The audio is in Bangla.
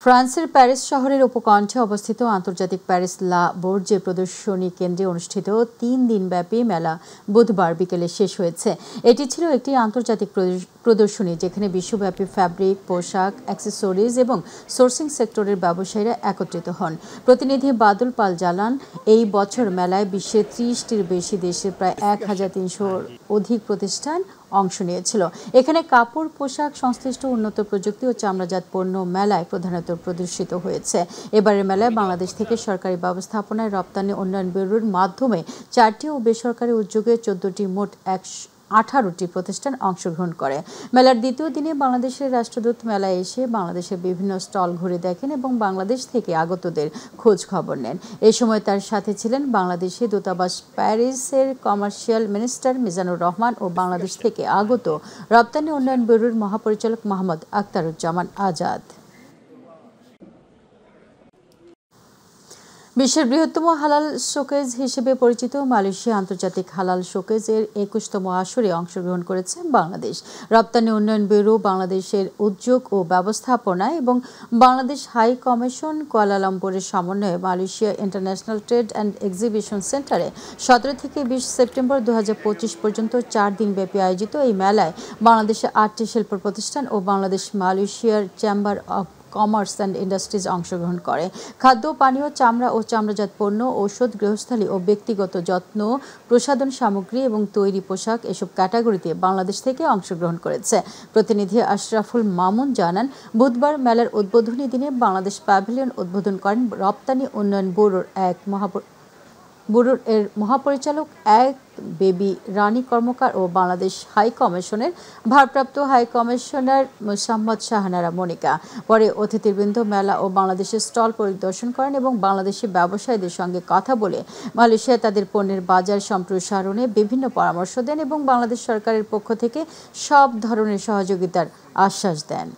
ফ্রান্সের প্যারিস শহরের উপকণ্ঠে অবস্থিত আন্তর্জাতিক প্যারিস লা বোর্জে প্রদর্শনী কেন্দ্রে অনুষ্ঠিত ৩ দিনব্যাপী মেলা বুধবার বিকেলে শেষ হয়েছে। এটি ছিল একটি আন্তর্জাতিক প্রদর্শনী যেখানে বিশ্বব্যাপী ফ্যাব্রিক, পোশাক, অ্যাক্সেসরিজ এবং সোর্সিং সেক্টরের ব্যবসায়ীরা একত্রিত হন। প্রতিনিধি বাদল পাল জানান, এই বছর মেলায় বিশ্বের ৩০টির বেশি দেশের প্রায় ১,৩০০-র অধিক প্রতিষ্ঠান অংশ নিয়েছিল। এখানে কাপড়, পোশাক সংশ্লিষ্ট উন্নত প্রযুক্তি ও চামড়াজাত পণ্য মেলায় প্রধানত প্রদর্শিত হয়েছে। এবারের মেলায় বাংলাদেশ থেকে সরকারি ব্যবস্থাপনায় রপ্তানি উন্নয়ন ব্যুরোর মাধ্যমে 4টি ও বেসরকারি উদ্যোগে 14টি মোট 18টি প্রতিষ্ঠান অংশগ্রহণ করে। মেলার দ্বিতীয় দিনে বাংলাদেশের রাষ্ট্রদূত মেলায় এসে বাংলাদেশের বিভিন্ন স্টল ঘুরে দেখেন এবং বাংলাদেশ থেকে আগতদের খোঁজ খবর নেন। এই সময় তার সাথে ছিলেন বাংলাদেশি দূতাবাস প্যারিসের কমার্শিয়াল মিনিস্টার মিজানুর রহমান ও বাংলাদেশ থেকে আগত রপ্তানি উন্নয়ন ব্যুরোর মহাপরিচালক মোহাম্মদ আখতারুজ্জামান আজাদ। বিশ্বের বৃহত্তম হালাল শোকেজ হিসেবে পরিচিত মালয়েশিয়া আন্তর্জাতিক হালাল শোকেজের 21তম আসরে অংশগ্রহণ করেছে বাংলাদেশ। রপ্তানি উন্নয়ন ব্যুরো, বাংলাদেশের উদ্যোগ ও ব্যবস্থাপনায় এবং বাংলাদেশ হাই কমিশন কুয়ালালামপুরের সমন্বয়ে Malaysia international trade and exhibition সেন্টারে 17 থেকে 20 সেপ্টেম্বর 2025 পর্যন্ত 4 দিনব্যাপী আয়োজিত এই মেলায় বাংলাদেশের 8টি শিল্প প্রতিষ্ঠান ও বাংলাদেশ মালয়েশিয়ার chamber of commerce and industries অংশগ্রহণ করে। খাদ্য, পানীয়, চামড়া ও চামড়াজাত পণ্য, ঔষধ, গৃহস্থালী ও ব্যক্তিগত যত্ন, প্রসাধন সামগ্রী এবং তৈরি পোশাক এসব ক্যাটাগরিতে বাংলাদেশ থেকে অংশগ্রহণ করেছে। প্রতিনিধি আশরাফুল মামুন জানান, বুধবার মেলার উদ্বোধনী দিনে বাংলাদেশ প্যাভিলিয়ন উদ্বোধন করেন রপ্তানি উন্নয়ন ব্যুরোর মহাপরিচালক বেবি রানী কর্মকার ও বাংলাদেশ হাই কমিশনের ভারপ্রাপ্ত হাই কমিশনার মোসাম্মদ শাহনারা মনিকা। পরে অতিথিবৃন্দ মেলা ও বাংলাদেশের স্টল পরিদর্শন করেন এবং বাংলাদেশি ব্যবসায়ীদের সঙ্গে কথা বলে মালয়েশিয়া তাদের পণ্যের বাজার সম্প্রসারণে বিভিন্ন পরামর্শ দেন এবং বাংলাদেশ সরকারের পক্ষ থেকে সব ধরনের সহযোগিতার আশ্বাস দেন।